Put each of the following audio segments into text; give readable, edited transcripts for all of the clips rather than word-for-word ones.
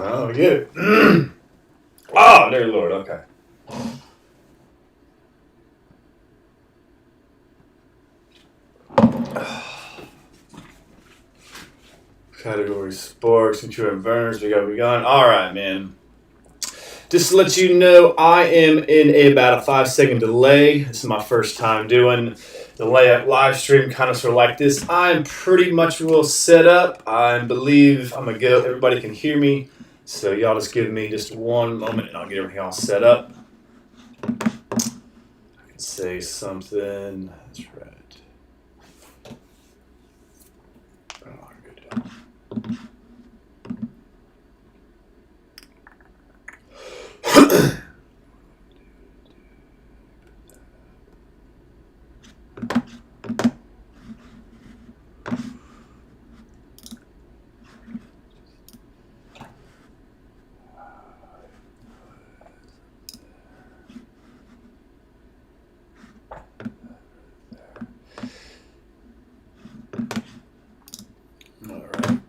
Oh, we get it. Oh, dear Lord. Okay. Category sports, insurance burners. We got. All right, man. Just to let you know, I am in about a 5-second delay. This is my first time doing the layup live stream, kind of sort of like this. I'm pretty much well set up. I believe I'm going to go. Everybody can hear me. So y'all just give me just one moment and I'll get everything all set up. I can say something. That's right. Oh, good job.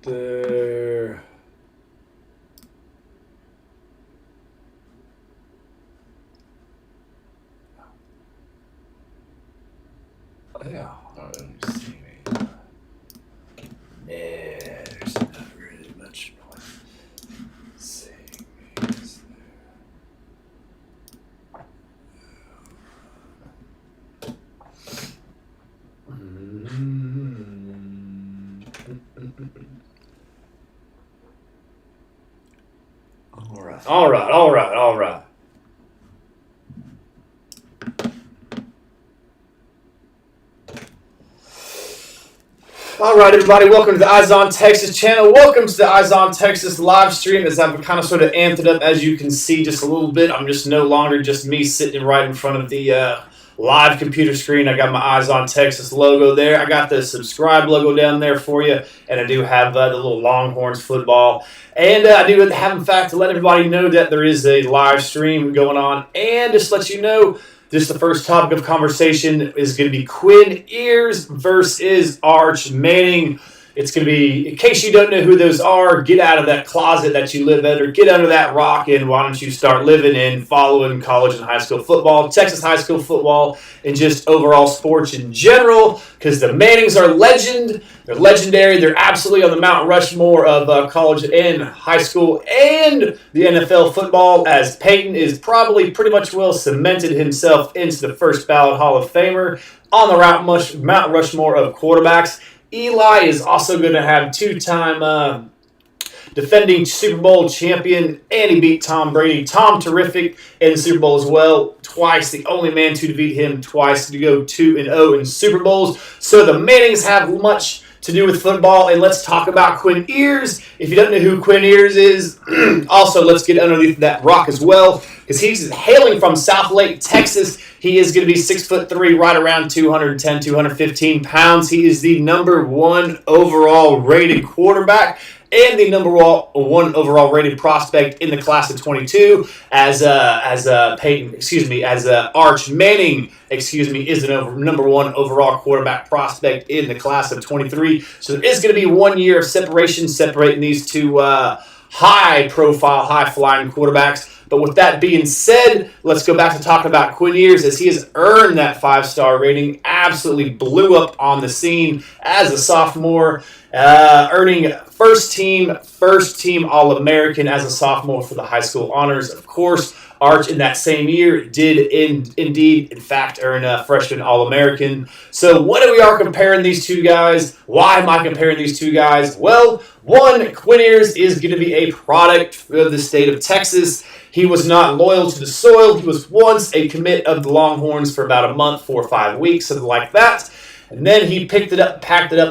There. Oh, yeah. All right, let me see. Yeah, there's not really much point seeing me. Is there? All right. All right, everybody, welcome to the Eyes on Texas channel. Welcome to the Eyes on Texas live stream. As I've kind of sort of amped it up, as you can see, just a little bit. I'm just no longer just me sitting right in front of the live computer screen. I got my Eyes on Texas logo there. I got the subscribe logo down there for you, and I do have the little Longhorns football. And I do have, in fact, to let everybody know that there is a live stream going on. And just to let you know, just the first topic of conversation is going to be Quinn Ewers versus Arch Manning. It's going to be, in case you don't know who those are, get out of that closet that you live in, or get under that rock, and why don't you start living and following college and high school football, Texas high school football, and just overall sports in general, because the Mannings are legend. They're legendary. They're absolutely on the Mount Rushmore of college and high school and the NFL football, as Peyton is probably pretty much well cemented himself into the first ballot Hall of Famer on the Mount Rushmore of quarterbacks. Eli is also going to have two-time defending Super Bowl champion, and he beat Tom Brady. Tom, terrific in the Super Bowl as well. Twice, the only man to defeat him twice, to go 2-0 in Super Bowls. So the Mannings have much to do with football, and let's talk about Quinn Ewers. If you don't know who Quinn Ewers is, also let's get underneath that rock as well, because he's hailing from Southlake, Texas. He is going to be 6'3", right around 210, 215 pounds. He is the number 1 overall rated quarterback and the number 1 overall rated prospect in the class of 22, as Arch Manning, is the number 1 overall quarterback prospect in the class of 23. So there is going to be 1 year of separation separating these two high-profile, high-flying quarterbacks. But with that being said, let's go back to talking about Quinn Ewers, as he has earned that 5-star rating, absolutely blew up on the scene as a sophomore, earning first team All-American as a sophomore for the high school honors. Of course, Arch in that same year did indeed, in fact, earn a freshman All-American. So when we are comparing these two guys, why am I comparing these two guys? Well, one, Quinn Ewers is going to be a product of the state of Texas. He was not loyal to the soil. He was once a commit of the Longhorns for about a month, 4 or 5 weeks, something like that. And then he packed it up,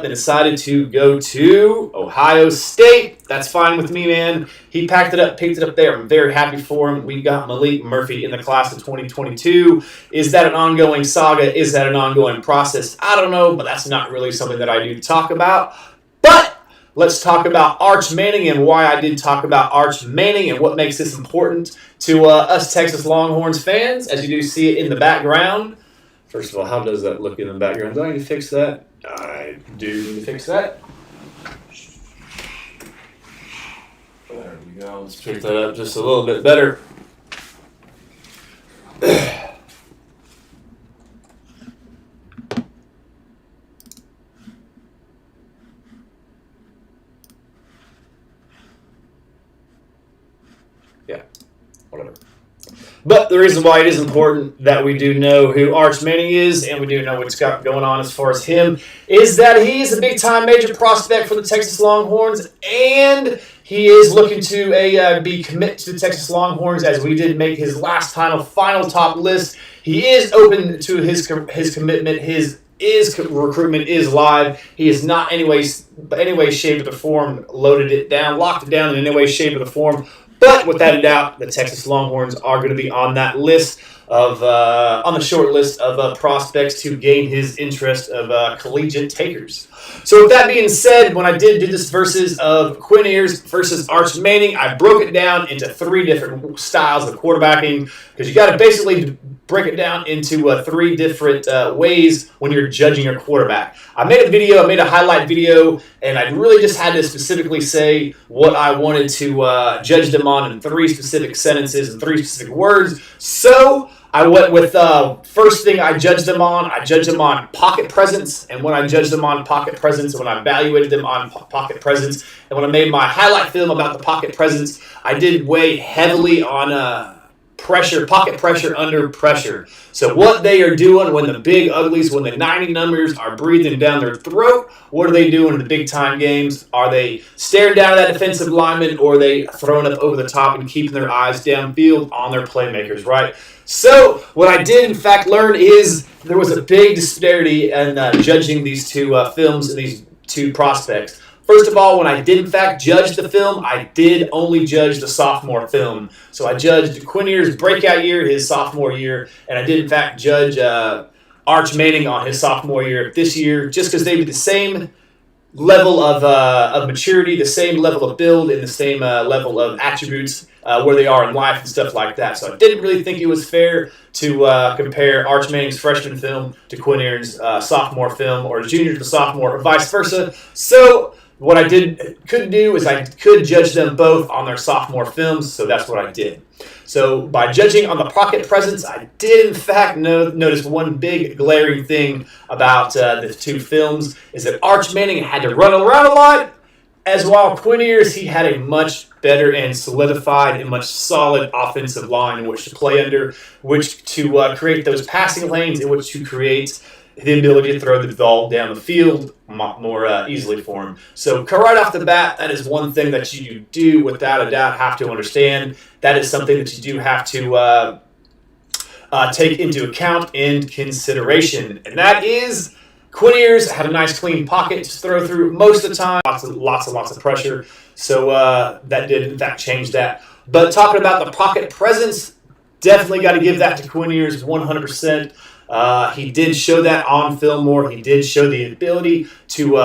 and decided to go to Ohio State. That's fine with me, man. He picked it up there. I'm very happy for him. We got Malik Murphy in the class of 2022. Is that an ongoing saga? Is that an ongoing process? I don't know, but that's not really something that I do talk about. But let's talk about Arch Manning and why I did talk about Arch Manning and what makes this important to us Texas Longhorns fans, as you do see it in the background. First of all, how does that look in the background? Do I need to fix that? I do need to fix that. There we we go. Let's pick that up just a little bit better. Yeah, whatever. But the reason why it is important that we do know who Arch Manning is, and we do know what's got going on as far as him, is that he is a big-time major prospect for the Texas Longhorns, and he is looking to be committed to the Texas Longhorns, as we did make his last final top list. He is open to his commitment. His recruitment is live. He is not any way, shape, or form locked it down in any way, shape, or form. But without a doubt, the Texas Longhorns are going to be on that list on the short list of prospects to gain his interest of collegiate takers. So with that being said, when I did this versus of Quinn Ewers versus Arch Manning, I broke it down into 3 different styles of quarterbacking, because you got to basically break it down into 3 different ways when you're judging your quarterback. I made a highlight video, and I really just had to specifically say what I wanted to judge them on in 3 specific sentences and 3 specific words. So I went with first thing I judged them on. I judged them on pocket presence, and when I judged them on pocket presence, when I evaluated them on pocket presence, and when I made my highlight film about the pocket presence, I did weigh heavily on pocket pressure under pressure. So what they are doing when the big uglies, when the 90 numbers are breathing down their throat, what are they doing in the big time games? Are they staring down at that defensive lineman, or are they throwing up over the top and keeping their eyes downfield on their playmakers, right? So what I did in fact learn is there was a big disparity in judging these 2 films and these 2 prospects. First of all, when I did in fact judge the film, I did only judge the sophomore film. So I judged Quinn Ewers' breakout year, his sophomore year, and I did in fact judge Arch Manning on his sophomore year this year, just because they were the same level of maturity, the same level of build, and the same level of attributes where they are in life and stuff like that. So I didn't really think it was fair to compare Arch Manning's freshman film to Quinn Ewers' sophomore film, or junior to sophomore, or vice versa. So what I could do is I could judge them both on their sophomore films, so that's what I did. So by judging on the pocket presence, I did in fact notice one big glaring thing about the 2 films, is that Arch Manning had to run around a lot, as while Quinn Ewers, he had a much better and solidified and much solid offensive line in which to play under, which to create those passing lanes, in which to create the ability to throw the ball down the field more easily for him. So right off the bat, that is one thing that you do without a doubt have to understand. That is something that you do have to take into account and consideration. And that is, Quinn Ewers had a nice clean pocket to throw through most of the time. Lots of pressure. So that did in fact change that. But talking about the pocket presence, definitely got to give that to Quinn Ewers 100%. He did show that on film more. He did show the ability to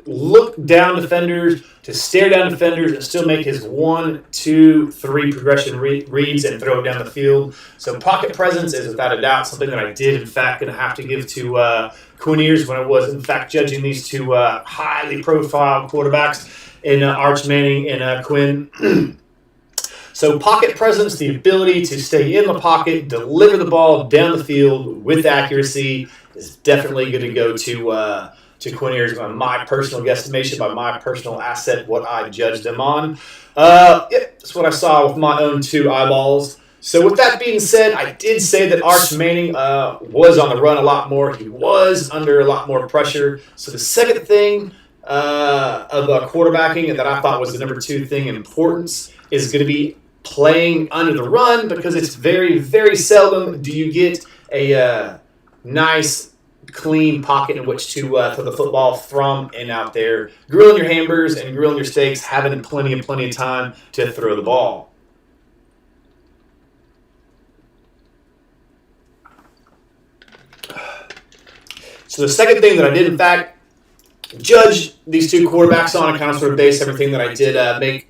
look down defenders, to stare down defenders, and still make his 1, 2, 3 progression reads and throw it down the field. So pocket presence is without a doubt something that I did in fact going to have to give to Quinn Ewers when I was in fact judging these 2 highly profile quarterbacks in Arch Manning and Quinn. So pocket presence, the ability to stay in the pocket, deliver the ball down the field with accuracy, is definitely going to go to Quinn Ewers by my personal guesstimation, by my personal asset, what I judged them on. That's what I saw with my own 2 eyeballs. So with that being said, I did say that Arch Manning was on the run a lot more. He was under a lot more pressure. So the second thing of quarterbacking that I thought was the number 2 thing in importance is going to be playing under the run, because it's very, very seldom do you get a nice, clean pocket in which to throw the football from and out there, grilling your hamburgers and grilling your steaks, having plenty of time to throw the ball. So the second thing that I did, in fact, judge these 2 quarterbacks on and kind of sort of base everything that I did make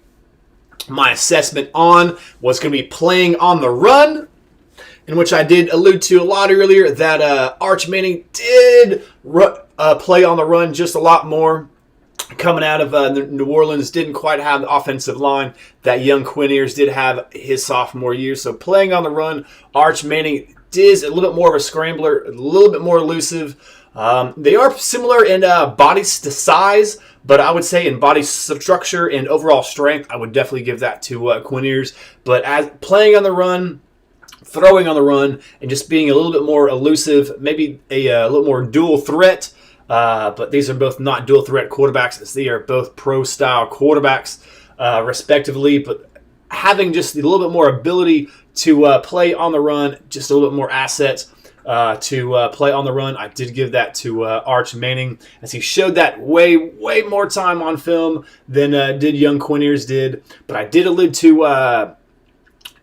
my assessment on was going to be playing on the run, in which I did allude to a lot earlier that Arch Manning did play on the run just a lot more. coming out of New Orleans, didn't quite have the offensive line that young Quinn Ewers did have his sophomore year. So playing on the run, Arch Manning is a little bit more of a scrambler, a little bit more elusive. They are similar in body size, but I would say in body structure and overall strength, I would definitely give that to Quinn Ewers. But as playing on the run, throwing on the run, and just being a little bit more elusive, maybe a little more dual threat. But these are both not dual threat quarterbacks, as they are both pro-style quarterbacks, respectively. But having just a little bit more ability to play on the run, just a little bit more assets to play on the run, I did give that to Arch Manning, as he showed that way more time on film than did young Quinn Ewers did. But I did allude to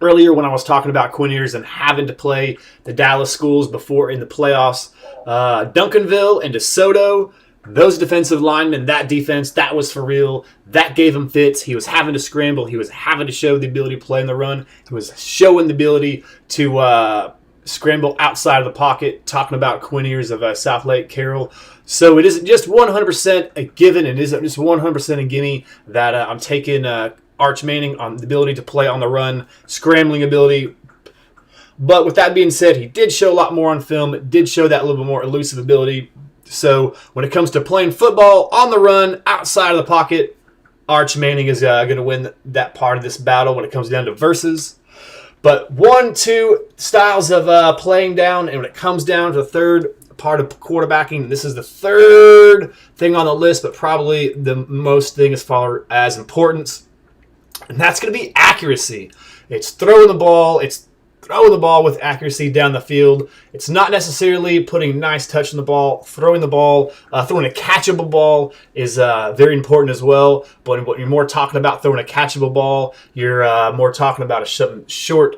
earlier when I was talking about Quinn Ewers and having to play the Dallas schools before in the playoffs. Duncanville and DeSoto, those defensive linemen, that defense, that was for real. That gave him fits. He was having to scramble. He was having to show the ability to play in the run. He was showing the ability to scramble outside of the pocket, talking about Quinn Ewers of South Lake Carroll. So it isn't just 100% a given. It isn't just 100% a gimme that I'm taking Arch Manning on the ability to play on the run, scrambling ability. But with that being said, he did show a lot more on film, did show that little bit more elusive ability. So when it comes to playing football on the run, outside of the pocket, Arch Manning is going to win that part of this battle when it comes down to verses. But 1-2 styles of playing down, and when it comes down to the third part of quarterbacking, this is the third thing on the list, but probably the most thing as far as importance. And that's going to be accuracy. It's throwing the ball. It's throwing the ball with accuracy down the field. It's not necessarily putting nice touch on the ball. Throwing the ball, throwing a catchable ball is very important as well. But when you're more talking about throwing a catchable ball, you're more talking about a short,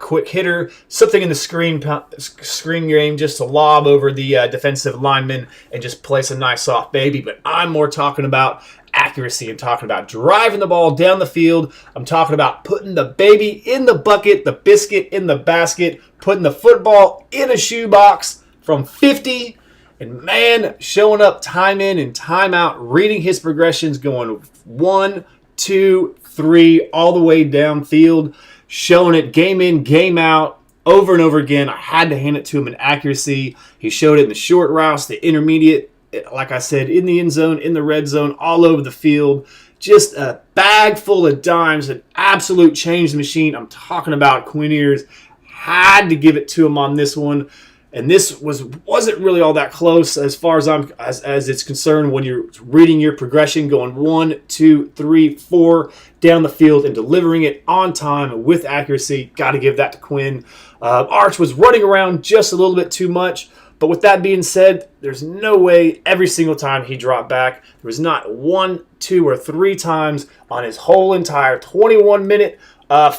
quick hitter, something in the screen game, just to lob over the defensive lineman and just place a nice soft baby. But I'm more talking about accuracy. I'm talking about driving the ball down the field. I'm talking about putting the baby in the bucket, the biscuit in the basket, putting the football in a shoebox from 50, and man, showing up time in and time out, reading his progressions, going 1, 2, 3, all the way downfield, showing it game in, game out, over and over again. I had to hand it to him in accuracy. He showed it in the short routes, the intermediate, like I said, in the end zone, in the red zone, all over the field. Just a bag full of dimes, an absolute change machine. I'm talking about Quinn Ewers. Had to give it to him on this one. And this wasn't really all that close as far as it's concerned when you're reading your progression, going 1, 2, 3, 4 down the field and delivering it on time with accuracy. Got to give that to Quinn. Arch was running around just a little bit too much. But with that being said, there's no way every single time he dropped back, there was not 1, 2, or 3 times on his whole entire 21-minute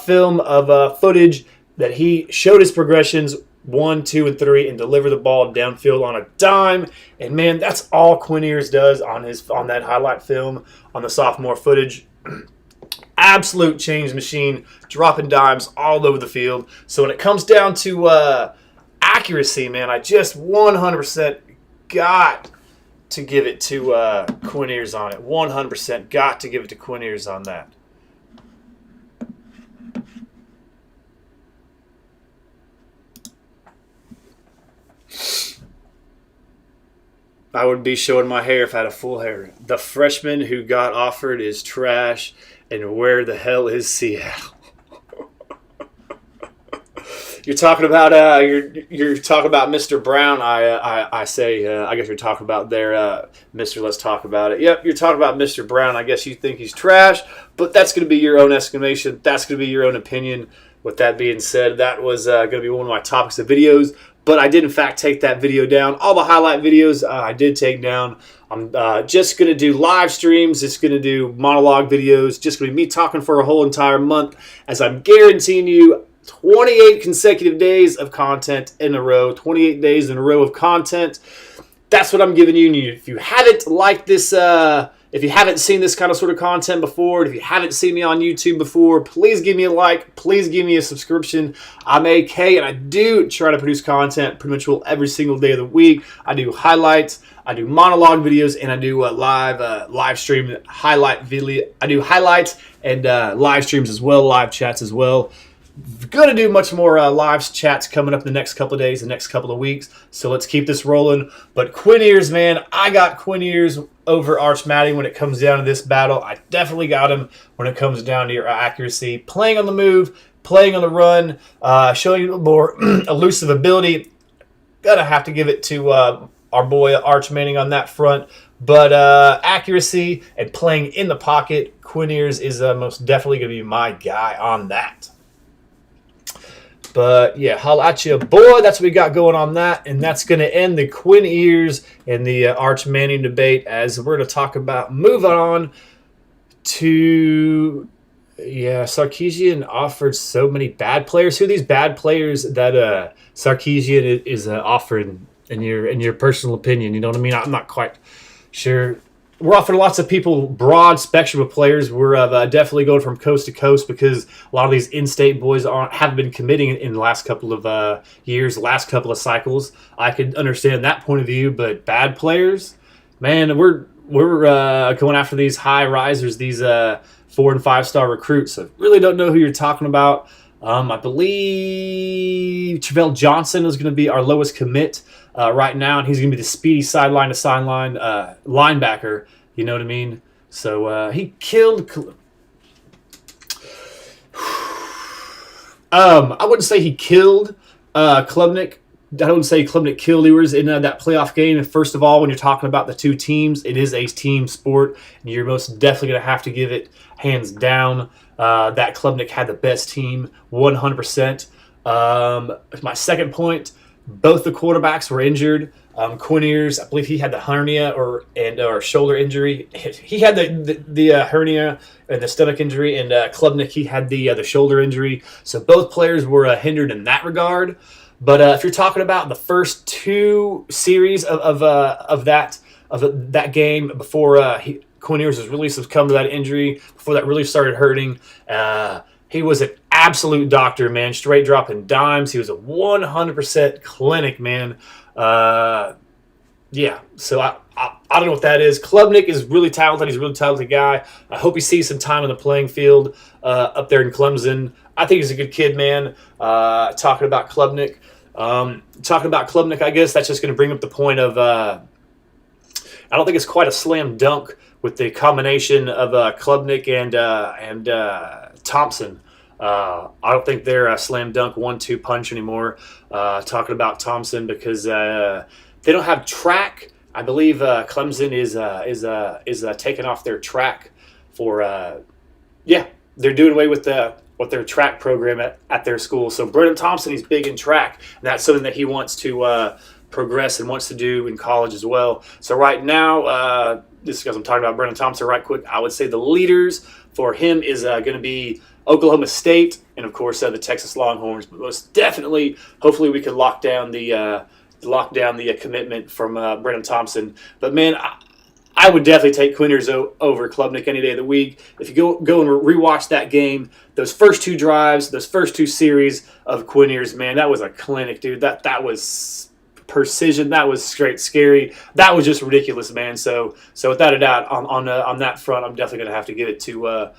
film of footage that he showed his progressions 1, 2, and 3 and delivered the ball downfield on a dime. And man, that's all Quinn Ewers does on that highlight film on the sophomore footage. Absolute change machine, dropping dimes all over the field. So when it comes down to accuracy, man, I just 100% got to give it to Quinn Ewers on it. 100% got to give it to Quinn Ewers on that. I would be showing my hair if I had a full hair. The freshman who got offered is trash, and where the hell is Seattle? You're talking about you're talking about Mr. Brown. I say I guess you're talking about their Mr. Let's talk about it. Yep, you're talking about Mr. Brown. I guess you think he's trash, but that's going to be your own exclamation. That's going to be your own opinion. With that being said, that was going to be one of my topics of videos. But I did in fact take that video down. All the highlight videos I did take down. I'm just going to do live streams. Just going to do monologue videos. Just going to be me talking for a whole entire month, as I'm guaranteeing you 28 consecutive days of content in a row, 28 days in a row of content. That's what I'm giving you. And if you haven't liked this If you haven't seen this kind of sort of content before, if you haven't seen me on YouTube before, please give me a like. Please give me a subscription. I'm AK, and I do try to produce content pretty much every single day of the week. I do highlights, I do monologue videos, and I do live stream highlight video. I do highlights and live streams as well, live chats as well. Going to do much more live chats coming up in the next couple of days, the next couple of weeks. So let's keep this rolling. But Quinn Ewers, man, I got Quinn Ewers over Arch Manning when it comes down to this battle. I definitely got him when it comes down to your accuracy. Playing on the move, playing on the run, showing a little more elusive ability. Gonna have to give it to our boy Arch Manning on that front. But accuracy and playing in the pocket, Quinn Ewers is most definitely going to be my guy on that. But, yeah, holla at you, boy. That's what we got going on that. And that's going to end the Quinn Ewers and the Arch Manning debate as we're going to talk about moving on to, yeah, Sarkisian offered so many bad players. Who are these bad players that Sarkisian is offering in your personal opinion? You know what I mean? I'm not quite sure. We're offering lots of people broad spectrum of players. We're definitely going from coast to coast because a lot of these in-state boys haven't been committing in the last couple of years, last couple of cycles. I could understand that point of view, but bad players, man, we're going after these high risers, these 4- and 5-star recruits. I really don't know who you're talking about. I believe Travell Johnson is going to be our lowest commit right now, and he's going to be the speedy sideline to sideline linebacker. You know what I mean? So he killed. I wouldn't say he killed Klubnik. I wouldn't say Klubnik killed Ewers in that playoff game. And first of all, when you're talking about the two teams, it is a team sport, and you're most definitely going to have to give it hands down. That Klubnik had the best team, 100%. My second point, both the quarterbacks were injured. Quinn Ewers, I believe he had the hernia or shoulder injury. He had the hernia and the stomach injury, and Klubnik, he had the shoulder injury. So both players were hindered in that regard. But if you're talking about the first two series of that game before Quinn Ewers was really succumbed to that injury, before that really started hurting, he was an absolute doctor, man. Straight dropping dimes. He was a 100% clinic, man. Yeah. So I don't know what that is. Klubnik is really talented. He's a really talented guy. I hope he sees some time on the playing field up there in Clemson. I think he's a good kid, man. Talking about Klubnik, I guess that's just going to bring up the point of I don't think it's quite a slam dunk with the combination of Klubnik and Thompson. I don't think they're a slam dunk 1-2 punch anymore. Talking about Thompson because they don't have track. I believe Clemson is taking off their track for they're doing away with their track program at their school. So Brennan Thompson, he's big in track, and that's something that he wants to progress and wants to do in college as well. So right now, this is because I'm talking about Brennan Thompson right quick, I would say the leaders for him is going to be Oklahoma State and, of course, the Texas Longhorns. But most definitely, hopefully we can lock down the commitment from Brennan Thompson. But, man, I would definitely take Quinn Ewers over Klubnik any day of the week. If you go and rewatch that game, those first two drives, those first two series of Quinn Ewers, man, that was a clinic, dude. That was precision. That was straight scary. That was just ridiculous, man. So without a doubt, on that front, I'm definitely going to have to give it to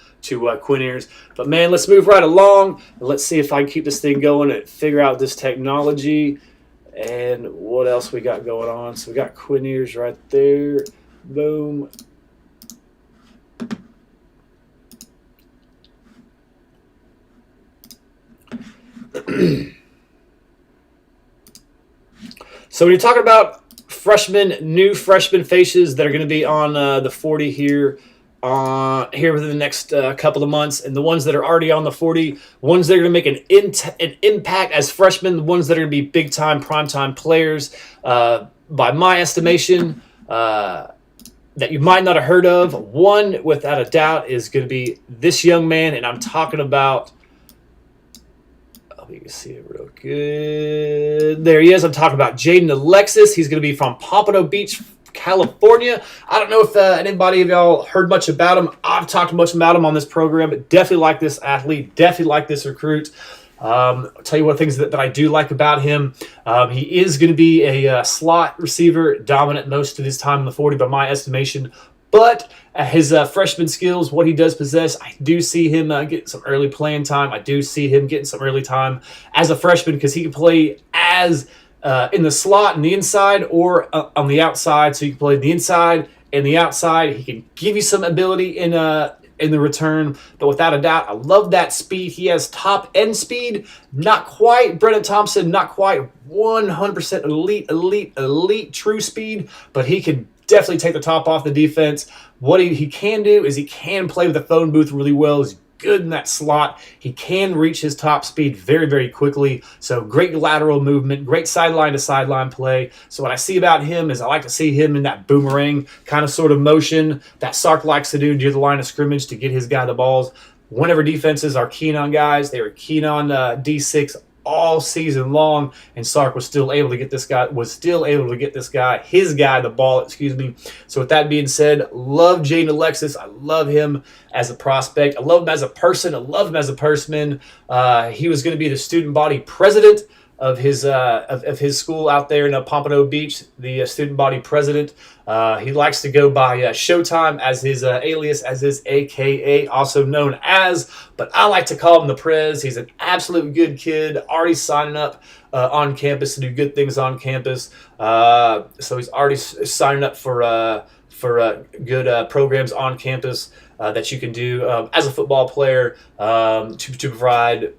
Quinn Ewers. But, man, let's move right along. Let's see if I can keep this thing going and figure out this technology and what else we got going on. So we got Quinn Ewers right there. Boom. So when you're talking about new freshman faces that are going to be on the 40 here within the next couple of months, and the ones that are already on the 40, ones that are going to make an impact as freshmen, the ones that are going to be big-time, prime-time players, by my estimation, that you might not have heard of. One, without a doubt, is going to be this young man, and I'm talking about, you can see it real good. There he is. I'm talking about Jaden Alexis. He's going to be from Pompano Beach, California. I don't know if anybody of y'all heard much about him. I've talked much about him on this program, but definitely like this athlete, definitely like this recruit. I'll tell you what things that I do like about him. He is going to be a slot receiver, dominant most of his time in the 40 by my estimation. But his freshman skills, what he does possess, I do see him getting some early playing time. I do see him getting some early time as a freshman because he can play as in the slot and the inside or on the outside. So you can play the inside and the outside. He can give you some ability in the return, but without a doubt, I love that speed. He has top end speed, not quite Brennan Thompson, not quite 100% elite true speed, but he can definitely take the top off the defense. What he can do is he can play with the phone booth really well. He's good in that slot. He can reach his top speed very, very quickly. So great lateral movement, great sideline to sideline play. So what I see about him is I like to see him in that boomerang kind of sort of motion that Sark likes to do near the line of scrimmage to get his guy the balls. Whenever defenses are keen on guys, they were keen on D6 all season long, and Sark was still able to get his guy, the ball, So with that being said, love Jaden Alexis. I love him as a prospect. I love him as a person. I love him as a person. He was going to be the student body president of his school out there in Pompano Beach, the student body president. He likes to go by Showtime as his alias, as his AKA, also known as, but I like to call him the Prez. He's an absolute good kid, already signing up on campus to do good things on campus. So he's already signing up for good programs on campus that you can do as a football player to provide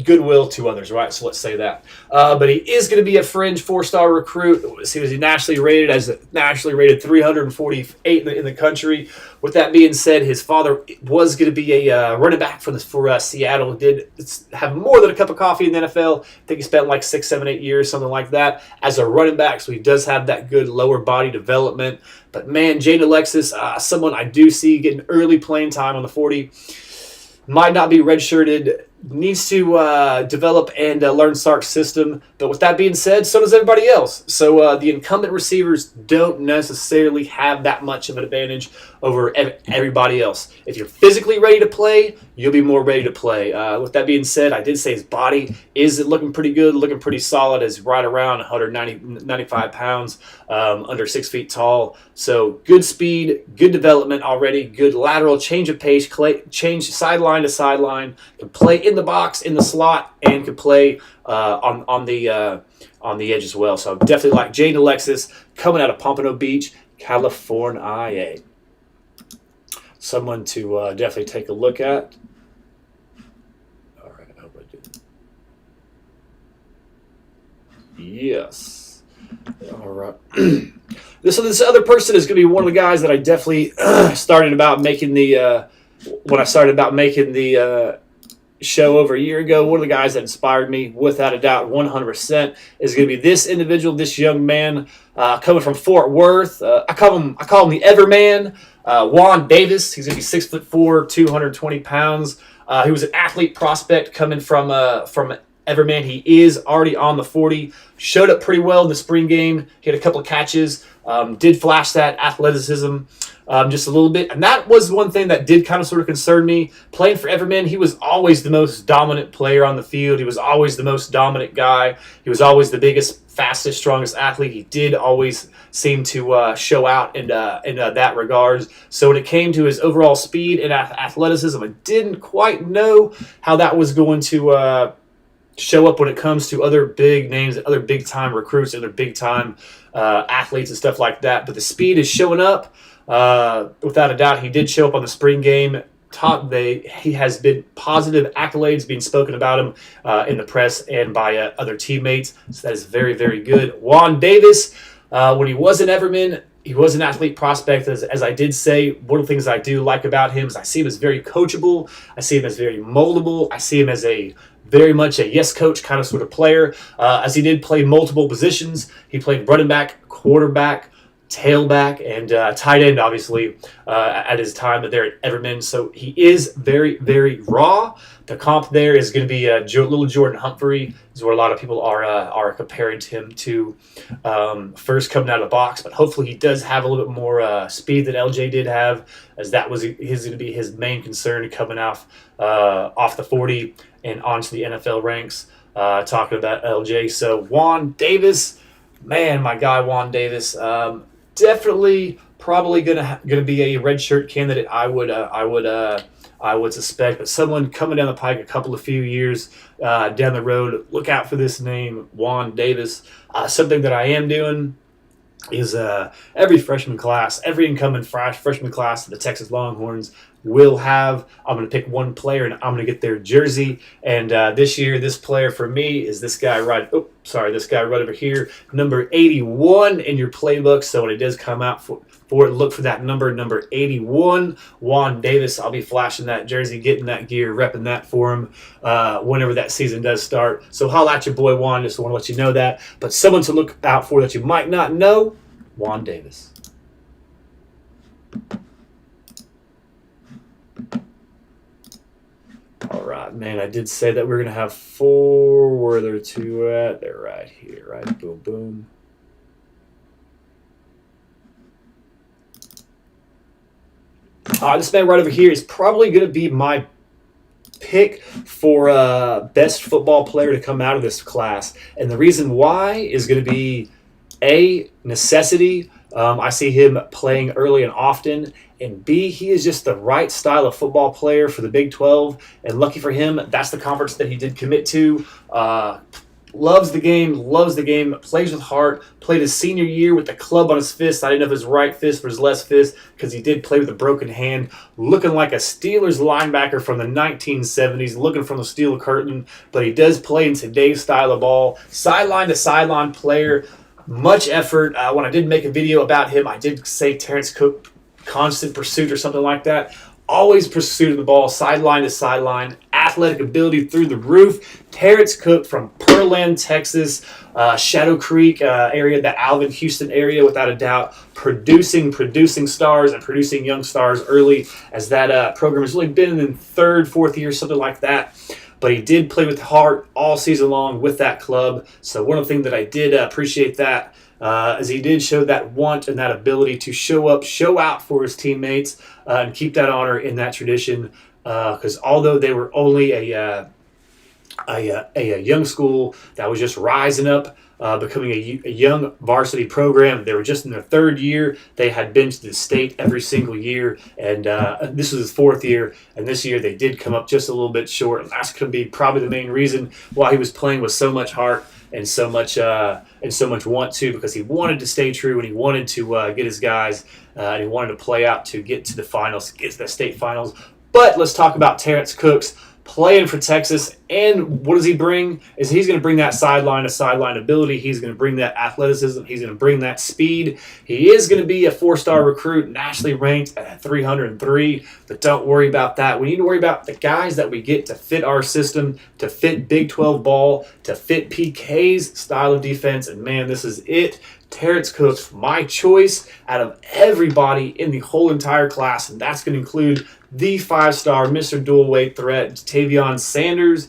goodwill to others, right? So let's say that. But he is going to be a fringe 4-star recruit. He was nationally rated 348 in the country. With that being said, his father was going to be a running back for Seattle. He did have more than a cup of coffee in the NFL. I think he spent like 6, 7, 8 years, something like that, as a running back. So he does have that good lower body development. But man, Jaden Alexis, someone I do see getting early playing time on the 40. Might not be redshirted, needs to develop and learn Sark's system. But with that being said, so does everybody else. So the incumbent receivers don't necessarily have that much of an advantage over everybody else. If you're physically ready to play, you'll be more ready to play. With that being said, I did say his body is looking pretty good, looking pretty solid, is right around 195 pounds, under 6 feet tall. So good speed, good development already, good lateral change of pace, change sideline to sideline, can play in the box, in the slot, and can play on the edge as well. So I definitely like Jaden Alexis coming out of Pompano Beach, California. Someone to definitely take a look at. All right, I hope I did. Yes. All right. This other person is going to be one of the guys that I definitely started about making the show over a year ago. One of the guys that inspired me, without a doubt, 100%, is going to be this individual, this young man coming from Fort Worth. I call him the Everman. Juan Davis. He's going to be 6'4", 220 pounds. He was an athlete prospect coming from Everman. He is already on the 40. Showed up pretty well in the spring game. He had a couple of catches. Did flash that athleticism just a little bit. And that was one thing that did kind of sort of concern me. Playing for Everman, he was always the most dominant player on the field. He was always the most dominant guy. He was always the biggest, fastest, strongest athlete. He did always seem to show out in that regards. So when it came to his overall speed and athleticism, I didn't quite know how that was going to show up when it comes to other big names, other big-time recruits, other big-time athletes and stuff like that. But the speed is showing up. Without a doubt, he did show up on the spring game. He has been positive accolades being spoken about him in the press and by other teammates. So that is very, very good. Juan Davis, when he was in Everman, he was an athlete prospect. As I did say, one of the things I do like about him is I see him as very coachable. I see him as very moldable. I see him as very much a yes coach kind of sort of player, as he did play multiple positions. He played running back, quarterback, tailback and tight end, obviously, at his time there at Everman. So he is very, very raw. The comp there is going to be little Jordan Humphrey, is where a lot of people are comparing him to first coming out of the box. But hopefully he does have a little bit more speed than LJ did have, as that was going to be his main concern coming off the 40 and onto the NFL ranks. Talking about LJ. So Juan Davis, man, my guy Juan Davis, definitely probably gonna be a redshirt candidate. I would suspect, but someone coming down the pike a few years down the road, look out for this name, Juan Davis. Something that I am doing is every freshman class, every incoming freshman class of the Texas Longhorns will have. I'm going to pick one player and I'm going to get their jersey. And this year, this player for me is this guy right over here, number 81 in your playbook. So when it does come out for it, look for that number 81, Juan Davis. I'll be flashing that jersey, getting that gear, repping that for him whenever that season does start. So holla at your boy Juan, just want to let you know that. But someone to look out for that you might not know, Juan Davis. All right, man, I did say that we're going to have 4. Where are there 2 at? They're right here, right? Boom, boom. This man right over here is probably going to be my pick for best football player to come out of this class. And the reason why is going to be A, necessity. I see him playing early and often. And B, he is just the right style of football player for the Big 12. And lucky for him, that's the conference that he did commit to. Loves the game, plays with heart, played his senior year with the club on his fist. I didn't know if his right fist or his left fist because he did play with a broken hand, looking like a Steelers linebacker from the 1970s, looking from the steel curtain. But he does play in today's style of ball. Sideline to sideline player, much effort. When I did make a video about him, I did say Terence Cooks, constant pursuit or something like that. Always pursuit of the ball, sideline to sideline, athletic ability through the roof. Terence Cooks from Pearland, Texas, Shadow Creek area, that Alvin Houston area, without a doubt, producing stars and producing young stars early, as that program has really been in 3rd, 4th year, something like that. But he did play with heart all season long with that club. So one of the things that I did appreciate that as he did show that want and that ability to show up, show out for his teammates, and keep that honor in that tradition. Because although they were only a young school that was just rising up, becoming a young varsity program, they were just in their 3rd year. They had been to the state every single year, and this was his 4th year. And this year they did come up just a little bit short. And that's going to be probably the main reason why he was playing with so much heart and so much want to, because he wanted to stay true and he wanted to get his guys and he wanted to play out to get to the finals, get to the state finals. But let's talk about Terence Cooks playing for Texas. And what does he bring? He's going to bring that sideline to sideline ability. He's going to bring that athleticism. He's going to bring that speed. He is going to be a 4-star recruit, nationally ranked at 303. But don't worry about that. We need to worry about the guys that we get to fit our system, to fit Big 12 ball, to fit PK's style of defense. And man, this is it. Terence Cooks, my choice out of everybody in the whole entire class, and that's going to include the 5-star Mr. Dual Weight threat, Tavion Sanders,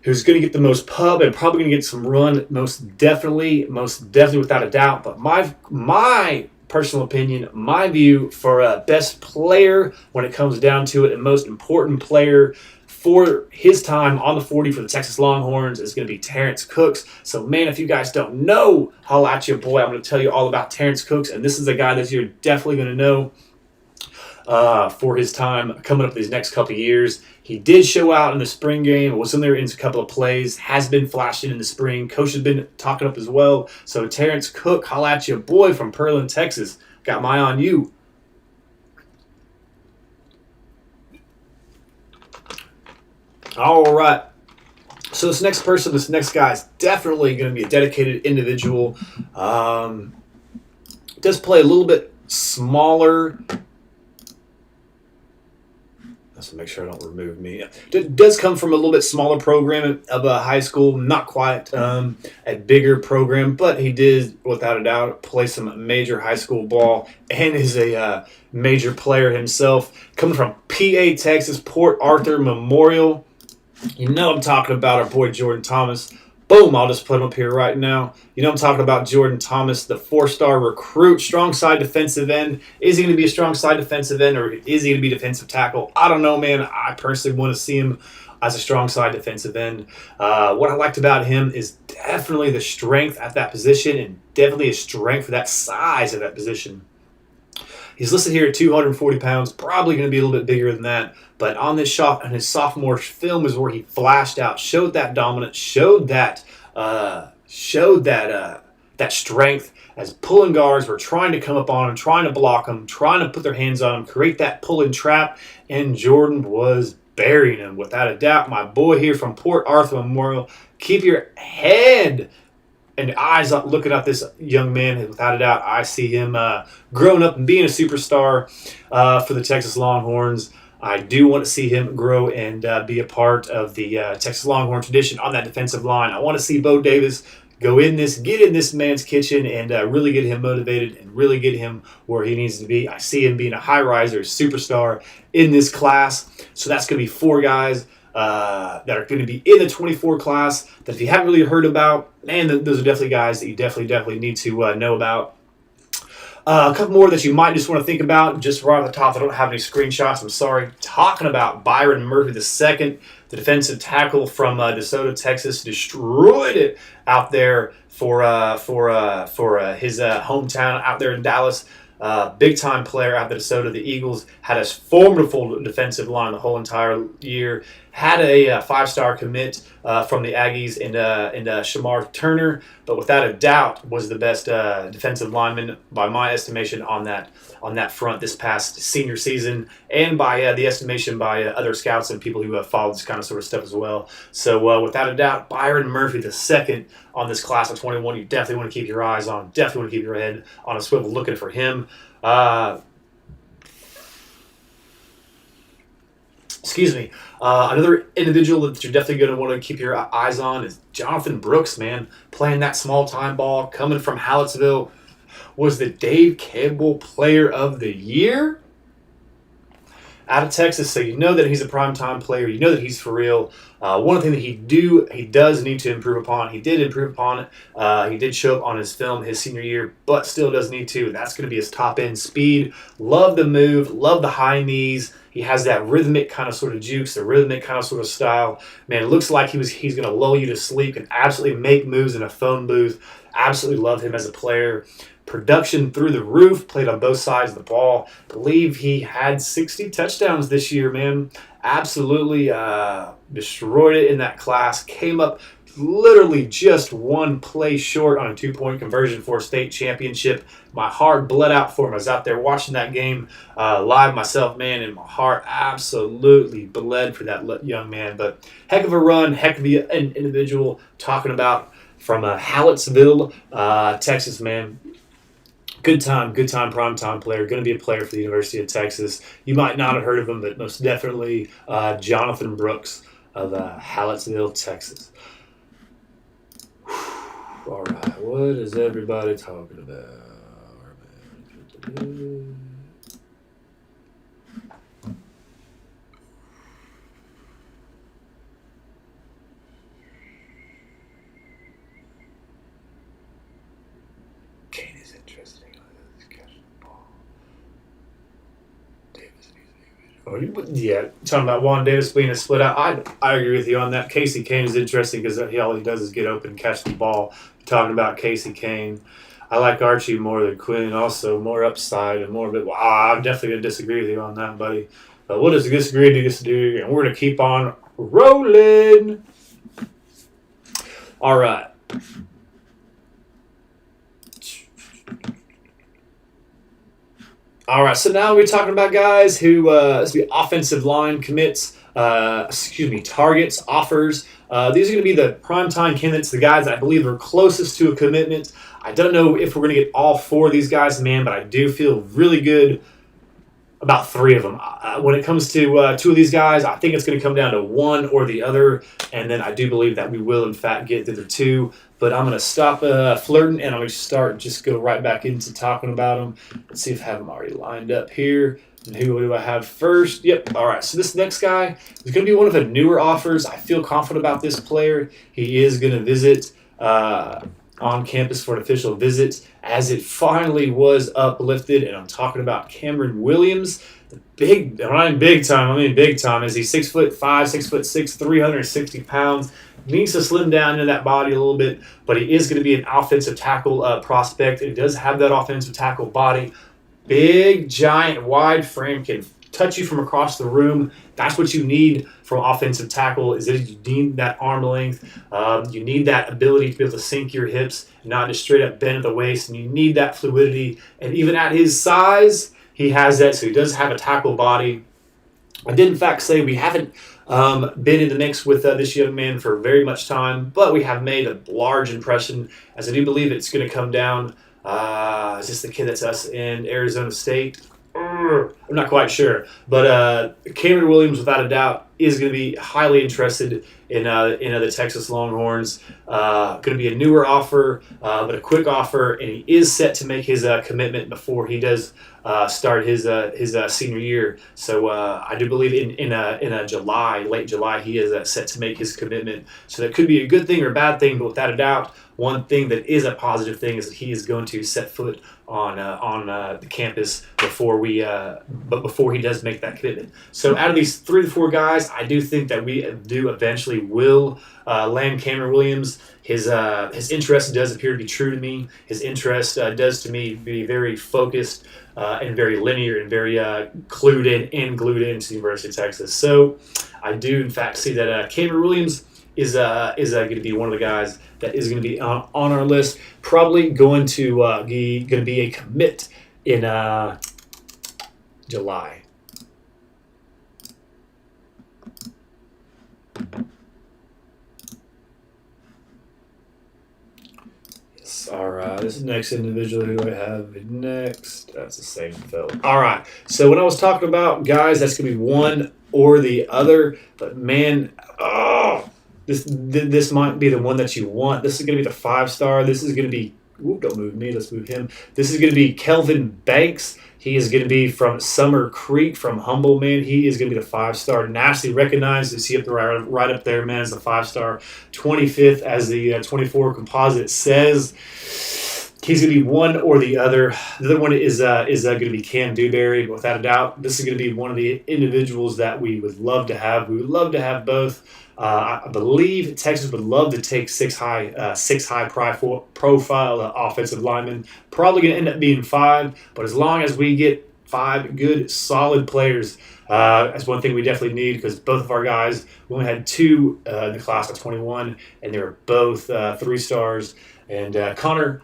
who's going to get the most pub and probably going to get some run, most definitely without a doubt. But my personal opinion, my view for best player when it comes down to it, and most important player for his time on the 40 for the Texas Longhorns is going to be Terence Cooks. So, man, if you guys don't know, holla at your boy. I'm going to tell you all about Terence Cooks, and this is a guy that you're definitely going to know for his time coming up these next couple of years. He did show out in the spring game, was in there in a couple of plays, has been flashing in the spring. Coach has been talking up as well. So, Terence Cooks, holla at your boy from Pearland, Texas. Got my eye on you. All right. So this next guy is definitely going to be a dedicated individual. Does play a little bit smaller. Let's make sure I don't remove me. Does come from a little bit smaller program of a high school, not quite a bigger program, but he did, without a doubt, play some major high school ball and is a major player himself. Coming from PA, Texas, Port Arthur Memorial. You know I'm talking about our boy Jordan Thomas. Boom, I'll just put him up here right now. You know I'm talking about Jordan Thomas, the 4-star recruit, strong side defensive end. Is he going to be a strong side defensive end, or is he going to be defensive tackle? I don't know, man. I personally want to see him as a strong side defensive end. What I liked about him is definitely the strength at that position and definitely a strength for that size of that position. He's listed here at 240 pounds, probably going to be a little bit bigger than that. But on this shot, on his sophomore film, is where he flashed out, showed that dominance, showed that strength as pulling guards were trying to come up on him, trying to block him, trying to put their hands on him, create that pull-in trap, and Jordan was burying him. Without a doubt, my boy here from Port Arthur Memorial, keep your head and eyes up looking at this young man. Without a doubt, I see him growing up and being a superstar for the Texas Longhorns. I do want to see him grow and be a part of the Texas Longhorn tradition on that defensive line. I want to see Bo Davis get in this man's kitchen and really get him motivated and really get him where he needs to be. I see him being a high riser, superstar in this class. So that's going to be 4 guys that are going to be in the 24 class that if you haven't really heard about, man, those are definitely guys that you definitely need to know about. A couple more that you might just want to think about. Just right off the top, I don't have any screenshots. I'm sorry. Talking about Byron Murphy II, the defensive tackle from DeSoto, Texas, destroyed it out there for his hometown out there in Dallas. Big time player out there at DeSoto. The Eagles had a formidable defensive line the whole entire year. Had a 5-star commit from the Aggies and Shamar Turner, but without a doubt was the best defensive lineman by my estimation on that front this past senior season, and by the estimation by other scouts and people who have followed this kind of sort of stuff as well. So without a doubt, Byron Murphy II on this class of 21, you definitely want to keep your eyes on. Definitely want to keep your head on a swivel looking for him. Another individual that you're definitely going to want to keep your eyes on is Jonathan Brooks, man. Playing that small-time ball, coming from Hallettsville, was the Dave Campbell Player of the Year out of Texas. So you know that he's a prime-time player. You know that he's for real. One thing that he does need to improve upon. He did improve upon it. He did show up on his film his senior year, but still does need to. And that's going to be his top-end speed. Love the move. Love the high knees. He has that rhythmic kind of sort of jukes, the rhythmic kind of sort of style. Man, it looks like he's going to lull you to sleep and absolutely make moves in a phone booth. Absolutely love him as a player. Production through the roof, played on both sides of the ball. Believe he had 60 touchdowns this year, man. Absolutely destroyed it in that class. Came up literally just one play short on a 2-point conversion for a state championship. My heart bled out for him. I was out there watching that game live myself, man, and my heart absolutely bled for that young man. But heck of a run, heck of an individual. Talking about from Hallettsville, Texas, man. Good time, prime time player. Going to be a player for the University of Texas. You might not have heard of him, but most definitely Jonathan Brooks of Hallettsville, Texas. All right, what is everybody talking about? Kane is interesting. Catching the ball. Davis yeah, talking about Juan Davis being a split out. I agree with you on that. Casey Kane is interesting because all he does is get open and catch the ball. Talking about Casey Kane. I like Archie more than Quinn, also more upside and more of it. Well, I'm definitely going to disagree with you on that, buddy. But what does disagree to disagree? And we're going to keep on rolling. All right. All right, so now we're talking about guys who be offensive line commits, targets, offers. These are going to be the primetime candidates, the guys that I believe are closest to a commitment. I don't know if we're going to get all 4 of these guys, man, but I do feel really good about 3 of them. When it comes to 2 of these guys, I think it's going to come down to one or the other, and then I do believe that we will, in fact, get the other 2. But I'm going to stop flirting, and I'm going to just go right back into talking about them. Let's see if I have them already lined up here. And who do I have first? Yep. All right. So this next guy is going to be one of the newer offers. I feel confident about this player. He is going to visit on campus for an official visit, as it finally was uplifted. And I'm talking about Cameron Williams, the big, when I mean big time, I mean big time. Is he 6'5", 6'6", 360 pounds? Needs to slim down into that body a little bit, but he is going to be an offensive tackle prospect. It does have that offensive tackle body. Big, giant, wide frame, can touch you from across the room. That's what you need from offensive tackle, is that you need that arm length. You need that ability to be able to sink your hips, not just straight up bend at the waist, and you need that fluidity. And even at his size, he has that, so he does have a tackle body. I did, in fact, say we haven't been in the mix with this young man for very much time, but we have made a large impression, as I do believe it's going to come down. Is this the kid that's us in Arizona State? I'm not quite sure, but Cameron Williams, without a doubt, is going to be highly interested in the Texas Longhorns. Going to be a newer offer, but a quick offer, and he is set to make his commitment before he does start his senior year. So I do believe in July, late July, he is set to make his commitment. So that could be a good thing or a bad thing, but without a doubt, one thing that is a positive thing is that he is going to set foot on the campus before he does make that commitment. So out of these 3 to 4 guys, I do think that we do eventually will land Cameron Williams. His interest does appear to be true to me. His interest does to me be very focused and very linear and very clued in and glued into the University of Texas. So I do in fact see that Cameron Williams is going to be one of the guys that is going to be on our list. Probably going to be a commit in July. Yes. All right. This is the next individual who I have next. That's the same fellow. All right. So when I was talking about guys, that's going to be one or the other. But man, this might be the one that you want. This is going to be the 5-star. This is going to be, don't move me, let's move him. This is going to be Kelvin Banks. He is going to be from Summer Creek, from Humble, man. He is going to be the 5-star. Nationally recognized. You see up there, right up there, man, as the 5-star. 25th as the 24 composite says. He's going to be one or the other. The other one is going to be Cam Dewberry, without a doubt. This is going to be one of the individuals that we would love to have. We would love to have both. I believe Texas would love to take six high profile offensive linemen. Probably going to end up being 5, but as long as we get 5 good, solid players, that's one thing we definitely need, because both of our guys, we only had 2 in the class of 21, and they were both 3-stars. And Connor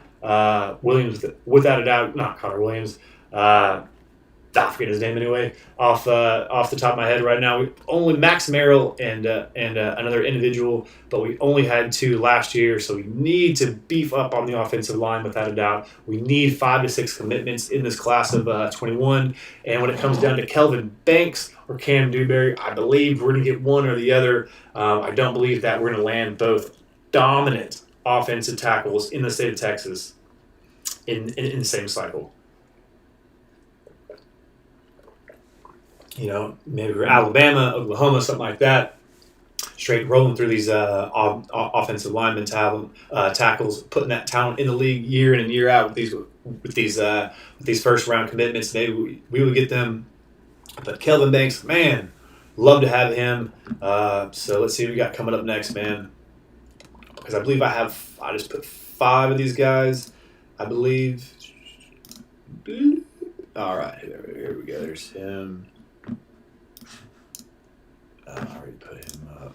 Williams, without a doubt, not Connor Williams. I forget his name anyway. Off the top of my head right now, we only Max Merrill and another individual, but we only had 2 last year, so we need to beef up on the offensive line without a doubt. We need 5 to 6 commitments in this class of 21. And when it comes down to Kelvin Banks or Cam Dewberry, I believe we're going to get one or the other. I don't believe that we're going to land both dominant offensive tackles in the state of Texas in the same cycle. You know, maybe we're Alabama, Oklahoma, something like that, straight rolling through these offensive lineman tackles, putting that talent in the league year in and year out with these first round commitments. Maybe we would get them. But Kelvin Banks, man, love to have him. So let's see what we got coming up next, man. Because I believe I just put 5 of these guys, I believe. All right, here we go. There's him. I already put him up.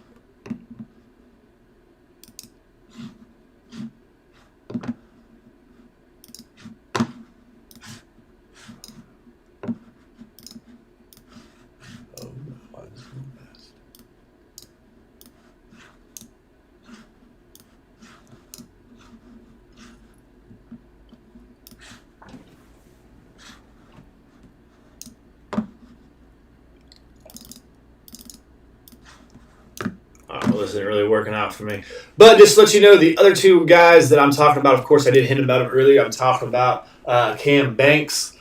Oh, why is this one best? isn't really working out for me. But just to let you know, the other two guys that I'm talking about, of course, I did hint about them earlier. I'm talking about Cam Banks.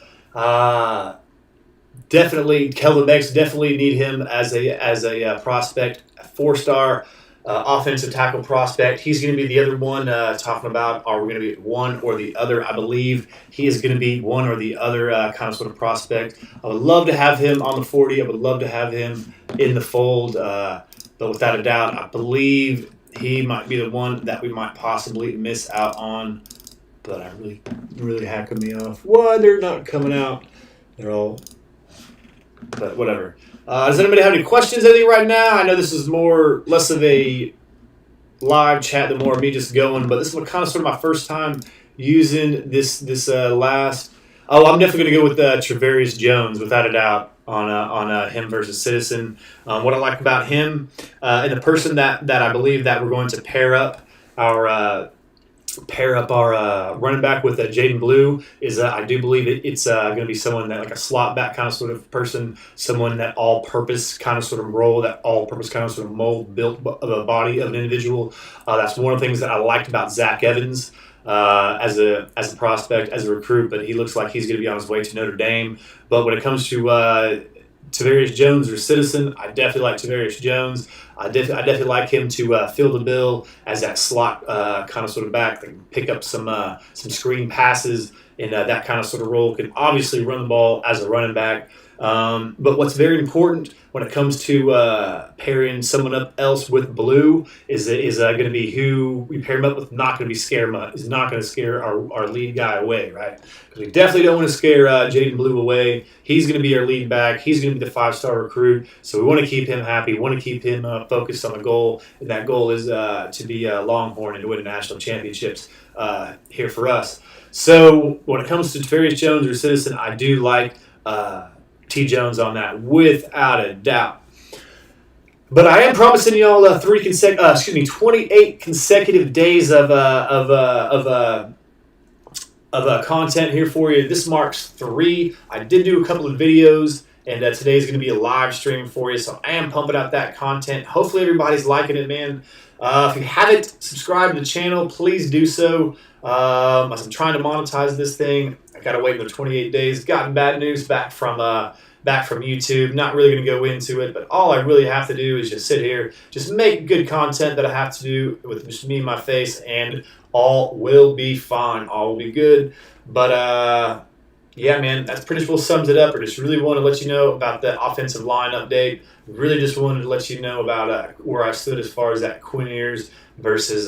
Definitely, Kelvin Banks, definitely need him as a prospect, a 4-star offensive tackle prospect. He's going to be the other one talking about, are we going to be one or the other? I believe he is going to be one or the other kind of sort of prospect. I would love to have him on the 40. I would love to have him in the fold. But without a doubt, I believe he might be the one that we might possibly miss out on. But I really hacking me off. Why they're not coming out? They're all... But whatever. Does anybody have any questions, anything right now? I know this is less of a live chat than more of me just going, but this is kind of sort of my first time using this last. Oh, I'm definitely going to go with Travarius Jones, without a doubt, on him versus Citizen. What I like about him and the person that I believe that we're going to pair up our running back with Jaden Blue is I do believe it's going to be someone that like a slot back kind of sort of person, someone that all-purpose kind of sort of role, that all-purpose kind of sort of mold built of a body of an individual. That's one of the things that I liked about Zach Evans as a prospect, as a recruit, but he looks like he's going to be on his way to Notre Dame. But when it comes to Travarius Jones or Citizen, I definitely like Travarius Jones. I definitely like him to fill the bill as that slot kind of sort of back that can pick up some screen passes in that kind of sort of role. Can obviously run the ball as a running back. But what's very important when it comes to pairing someone up else with Blue is going to be who we pair him up with. Not going to be is not going to scare our lead guy away, right? Because we definitely don't want to scare Jaden Blue away. He's going to be our lead back. He's going to be the 5-star recruit. So we want to keep him happy. We want to keep him focused on a goal, and that goal is to be a Longhorn and to win national championships here for us. So when it comes to Travarius Jones or Citizen, I do like T. Jones on that, without a doubt. But I am promising y'all 28 consecutive days of content here for you. This marks 3. I did do a couple of videos, and today's going to be a live stream for you, so I am pumping out that content. Hopefully everybody's liking it, man. If you haven't subscribed to the channel, please do so. As I'm trying to monetize this thing, I got to wait another 28 days. Gotten bad news back from YouTube. Not really going to go into it, but all I really have to do is just sit here, just make good content that I have to do with just me and my face, and all will be fine. All will be good. But yeah, man, that's pretty much sums it up. I just really want to let you know about the offensive line update. Really just wanted to let you know about where I stood as far as that Quinn Ewers versus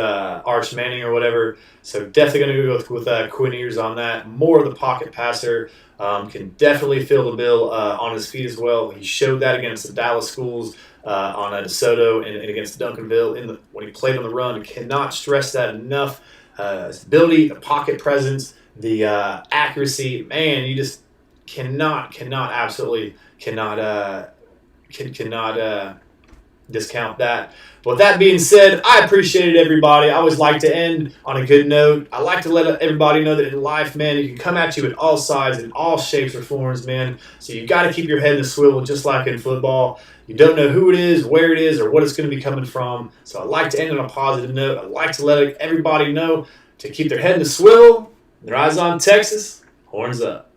Arch Manning or whatever. So definitely going to go with Quinn Ewers on that. More of the pocket passer. Can definitely fill the bill on his feet as well. He showed that against the Dallas schools on DeSoto and against Duncanville when he played on the run. Cannot stress that enough. His ability, the pocket presence, the accuracy. Man, you just cannot discount that. With that being said, I appreciate it, everybody. I always like to end on a good note. I like to let everybody know that in life, man, it can come at you in all sides, in all shapes or forms, man. So you got to keep your head in the swivel, just like in football. You don't know who it is, where it is, or what it's going to be coming from. So I like to end on a positive note. I like to let everybody know to keep their head in the swivel, their eyes on Texas, horns up.